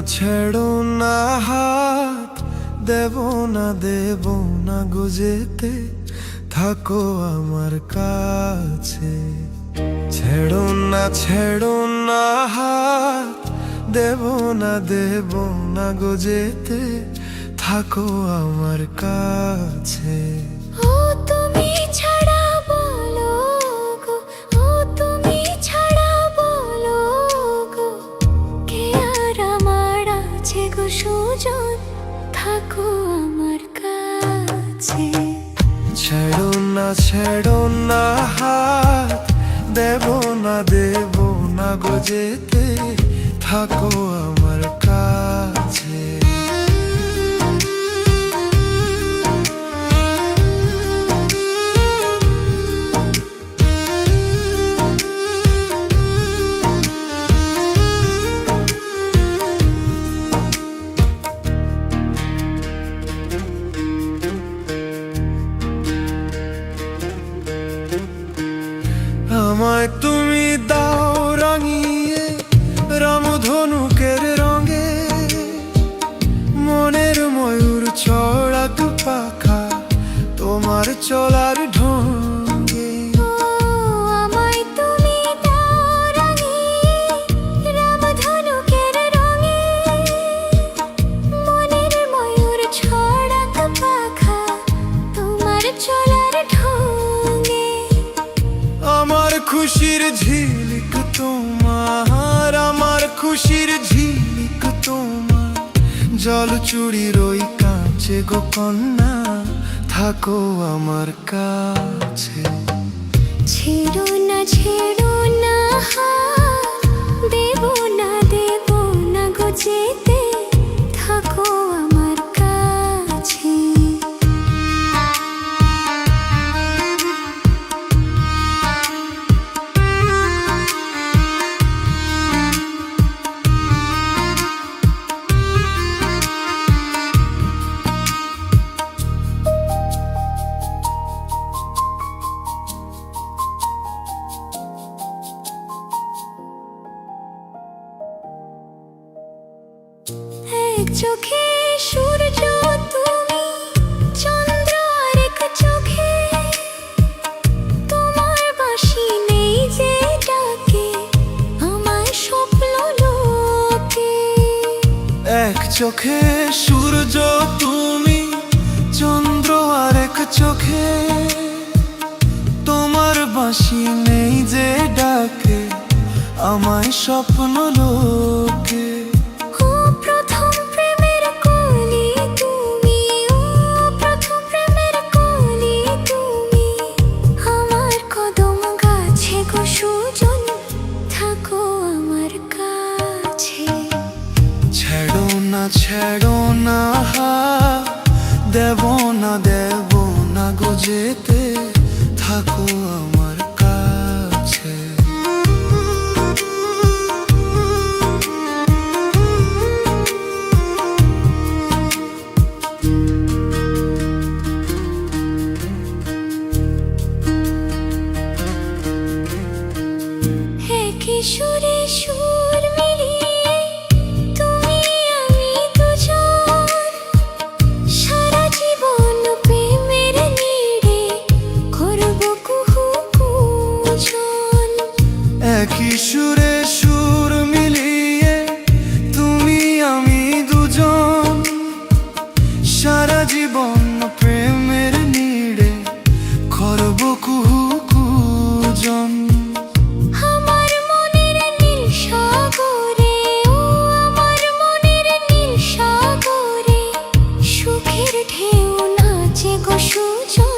ছেড়ো না হাত, দেব না গো যেতে, থাকো আমার কাছে। ছেড়ো না হাত, দেব না গো যেতে, থাকো আমার কাছে। ও তুমি ছাড়া বলো গো, ও তুমি ছাড়া বলো গো, কে আর আমার আছে গো সুজন, থাকো আমার কাছে। ছেড়ো না হাত, দেব না গো যেতে, থাকো আমার কাছে। আমায় তুমি দাও রাঙিয়ে রামধনুকের রঙে, মনের ময়ূর ছড়াক পাখা তোমার চলার ঢঙে। ও আমায় তুমি দাও রাঙিয়ে রামধনুকের রঙে, মনের ময়ূর ছড়াক পাখা তোমার চলার ঢঙে। আমার খুশির ঝিলিক তোমার, আমার খুশির ঝিলিক তোমার, জল চুড়ির ওই কাছে গো কন্যা, থাকো আমার কাছে। ছেড়ো না হাত, দেব না গো যেতে, থাকো আমার কাছে। এক চোখে সূর্য তুমি, চন্দ্র আরেক চোখে, তোমার বাঁশি নেই যে ডাকে আমায় স্বপ্ন লোকে। এক চোখে সূর্য তুমি, চন্দ্র আরেক চোখে, তোমার বাঁশি নেই যে ডাকে আমায় স্বপ্ন লোকে। ও প্রথম প্রেমের কলি তুমি, ও প্রথম প্রেমের কলি তুমি, আমার কদম গাছে গো সুজন, থাকো আমার কাছে। ছেড়ো না হাত, দেব না গো যেতে, থাকো আমার কাছে। একই সুরে সুর মিলিয়ে তুমি আমি দুজন, সারা জীবন প্রেমের নিড়ে করব কুহু কুজন। একই সুরে সুর মিলিয়ে তুমি আমি দুজন, সারা জীবন প্রেমের নিড়ে করব কুহু কুজন। আমার মনের নীল সাগরে, ও আমার মনের নীল সাগরে, সুখের ঢেউ নাচে গো সুজন,